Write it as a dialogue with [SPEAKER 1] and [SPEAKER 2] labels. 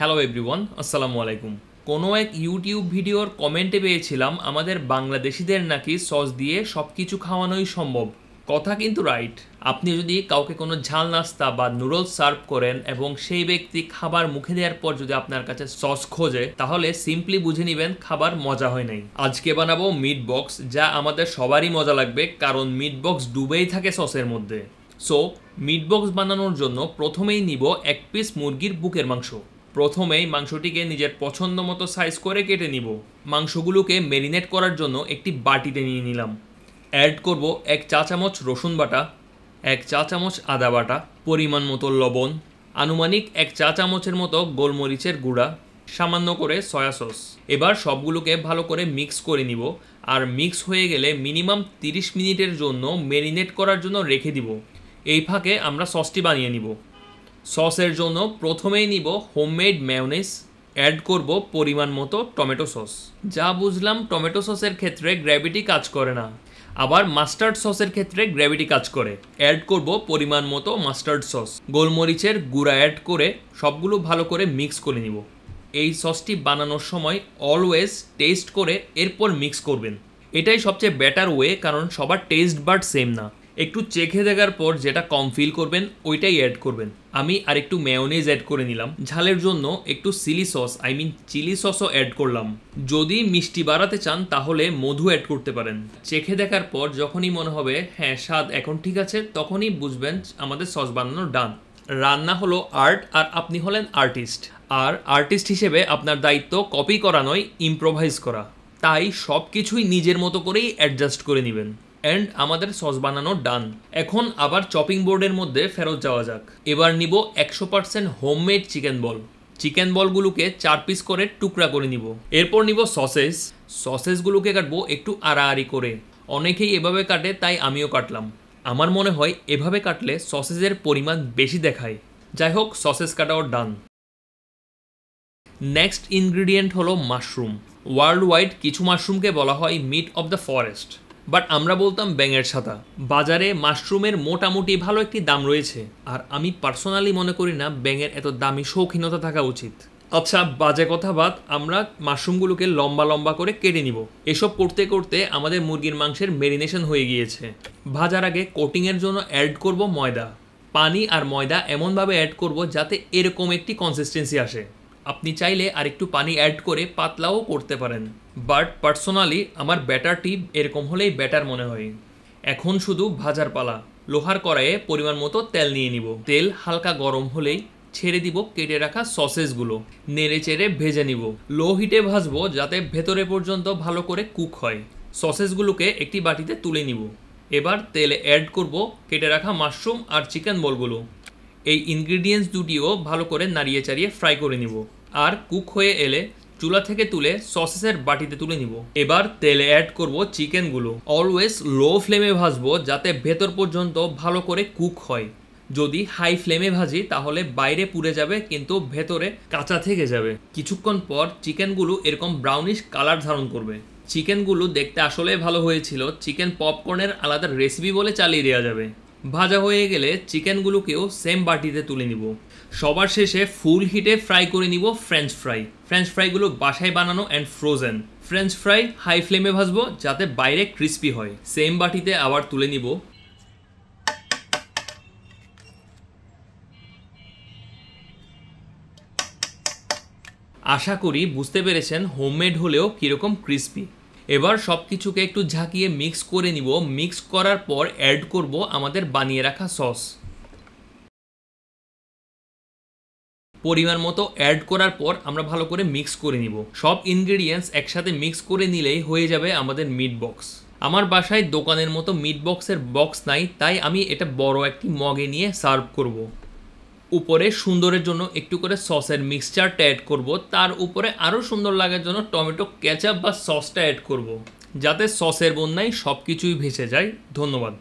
[SPEAKER 1] Hello everyone, আসসালামু আলাইকুম। কোনো এক ইউটিউব ভিডিওর কমেন্টে পেয়েছিলাম আমাদের বাংলাদেশিদের নাকি সস দিয়ে সব কিছু খাওয়ানোই সম্ভব। কথা কিন্তু রাইট। আপনি যদি কাউকে কোনো ঝাল নাস্তা বা নুডলস সার্ভ করেন এবং সেই ব্যক্তি খাবার মুখে দেওয়ার পর যদি আপনার কাছে সস খোঁজে, তাহলে সিম্পলি বুঝে নেবেন খাবার মজা হয় নাই। আজকে বানাবো মিট বক্স, যা আমাদের সবারই মজা লাগবে, কারণ মিট বক্স ডুবেই থাকে সসের মধ্যে। সো মিট বক্স বানানোর জন্য প্রথমেই নিব এক পিস মুরগির বুকের মাংস। প্রথমেই মাংসটিকে নিজের পছন্দ মতো সাইজ করে কেটে নিব। মাংসগুলোকে ম্যারিনেট করার জন্য একটি বাটিতে নিয়ে নিলাম। অ্যাড করব 1 চা চামচ রসুন বাটা, 1 চা চামচ আদা বাটা, পরিমাণ মতো লবণ, আনুমানিক 1 চা চামচের মতো গোলমরিচের গুঁড়া, সামান্য করে সয়া সস। এবার সবগুলোকে ভালো করে মিক্স করে নিব। আর মিক্স হয়ে গেলে মিনিমাম 30 মিনিটের জন্য ম্যারিনেট করার জন্য রেখে দিব। এই ফাঁকে আমরা সসটি বানিয়ে নিব। সসের জন্য প্রথমেই নিব হোমমেড মেয়োনিজ, অ্যাড করব পরিমাণ মতো টমেটো সস। যা বুঝলাম টমেটো সসের ক্ষেত্রে গ্র্যাভিটি কাজ করে না, আবার মাস্টার্ড সসের ক্ষেত্রে গ্র্যাভিটি কাজ করে। অ্যাড করব পরিমাণ মতো মাস্টার্ড সস, গোলমরিচের গুঁড়া অ্যাড করে সবগুলো ভালো করে মিক্স করে নিব। এই সসটি বানানোর সময় অলওয়েজ টেস্ট করে এরপর মিক্স করবেন। এটাই সবচেয়ে বেটার ওয়ে, কারণ সবার টেস্ট বাড সেম না। একটু চেখে দেখার পর যেটা কম ফিল করবেন ওইটাই অ্যাড করবেন। আমি আরেকটু মেয়োনিজ অ্যাড করে নিলাম। ঝালের জন্য একটু চিলি সস চিলি সসও অ্যাড করলাম। যদি মিষ্টি বাড়াতে চান তাহলে মধু অ্যাড করতে পারেন। চেখে দেখার পর যখনই মনে হবে হ্যাঁ স্বাদ এখন ঠিক আছে, তখনই বুঝবেন আমাদের সস বানানো ডান। রান্না হলো আর্ট, আর আপনি হলেন আর্টিস্ট। আর আর্টিস্ট হিসেবে আপনার দায়িত্ব কপি করা নয়, ইম্প্রোভাইজ করা। তাই সব কিছুই নিজের মতো করেই অ্যাডজাস্ট করে নেবেন। অ্যান্ড আমাদের সস বানানো ডান। এখন আবার চপিং বোর্ডের মধ্যে ফেরত যাওয়া যাক। এবার নিব 100% হোমমেড চিকেন বল। চিকেন বলগুলোকে 4 পিস করে টুকরা করে নিব। এরপর নিব সসেসগুলোকে কাটবো একটু আড়াআড়ি করে। অনেকেই এভাবে কাটে, তাই আমিও কাটলাম। আমার মনে হয় এভাবে কাটলে সসেসের পরিমাণ বেশি দেখায়। যাই হোক, সসেস কাটাও ডান। নেক্সট ইনগ্রিডিয়েন্ট হলো মাশরুম। ওয়ার্ল্ড ওয়াইড কিছু মাশরুমকে বলা হয় meat of the forest, but আমরা বলতাম ব্যাঙের ছাতা। বাজারে মাশরুমের মোটামুটি ভালো একটি দাম রয়েছে, আর আমি পার্সোনালি মনে করি না ব্যাঙের এত দামি শৌখিনতা থাকা উচিত। আচ্ছা, বাজে কথা বাদ, আমরা মাশরুমগুলোকে লম্বা লম্বা করে কেটে নিব। এসব করতে করতে আমাদের মুরগির মাংসের ম্যারিনেশন হয়ে গিয়েছে। ভাজার আগে কোটিংয়ের জন্য অ্যাড করব ময়দা। পানি আর ময়দা এমনভাবে অ্যাড করব যাতে এরকম একটি কনসিস্টেন্সি আসে। আপনি চাইলে আরেকটু পানি অ্যাড করে পাতলাও করতে পারেন, বাট পার্সোনালি আমার ব্যাটারটি এরকম হলেই বেটার মনে হয়। এখন শুধু ভাজার পালা। লোহার কড়াইয়ে পরিমাণ মতো তেল নিয়ে নিব। তেল হালকা গরম হলেই ছেড়ে দিব কেটে রাখা সসেসগুলো। নেড়ে চেড়ে ভেজে নিব। লো হিটে ভাজবো যাতে ভেতরে পর্যন্ত ভালো করে কুক হয়। সসেসগুলোকে একটি বাটিতে তুলে নিব। এবার তেলে অ্যাড করব কেটে রাখা মাশরুম আর চিকেন বলগুলো। এই ইনগ্রিডিয়েন্টস দুটিও ভালো করে নাড়িয়ে চাড়িয়ে ফ্রাই করে নিব। আর কুক হয়ে এলে চুলা থেকে তুলে সসেসের বাটিতে তুলে নিব। এবার তেলে অ্যাড করব চিকেনগুলো। অলওয়েজ লো ফ্লেমে ভাজবো যাতে ভেতর পর্যন্ত ভালো করে কুক হয়। যদি হাই ফ্লেমে ভাজি তাহলে বাইরে পুড়ে যাবে, কিন্তু ভেতরে কাঁচা থেকে যাবে। কিছুক্ষণ পর চিকেনগুলো এরকম ব্রাউনিশ কালার ধারণ করবে। চিকেনগুলো দেখতে আসলে ভালো হয়েছিল। চিকেন পপকর্নের আলাদা রেসিপি বলে চালিয়ে দেওয়া যাবে। ভাজা হয়ে গেলে চিকেনগুলোকেও সেম বাটিতে তুলে নিব। সবার শেষে ফুল হিটে ফ্রাই করে নিব ফ্রেঞ্চ ফ্রাইগুলো বাসায় বানানো and frozen. French fry high ফ্লেমে ভাজবো যাতে বাইরে ক্রিস্পি হয়। সেম বাটিতে আবার তুলে নিব। আশা করি বুঝতে পেরেছেন হোমমেড হলেও কীরকম ক্রিস্পি। এবার সব কিছুকে একটু ঝাঁকিয়ে মিক্স করে নিব। মিক্স করার পর অ্যাড করব আমাদের বানিয়ে রাখা সস। পরিমাণ মতো অ্যাড করার পর আমরা ভালো করে মিক্স করে নিব। সব ইনগ্রেডিয়েন্টস একসাথে মিক্স করে নিলেই হয়ে যাবে আমাদের মিট বক্স। আমার বাসায় দোকানের মতো মিট বক্সের বক্স নাই, তাই আমি এটা বড় একটি মগে নিয়ে সার্ভ করব। উপরে সুন্দরের জন্য একটু করে সসের মিক্সচারটা অ্যাড করব। তার উপরে আরও সুন্দর লাগার জন্য টমেটো কেচাপ বা সসটা অ্যাড করব, যাতে সসের বন্যায় সব কিছুই ভেসে যায়। ধন্যবাদ।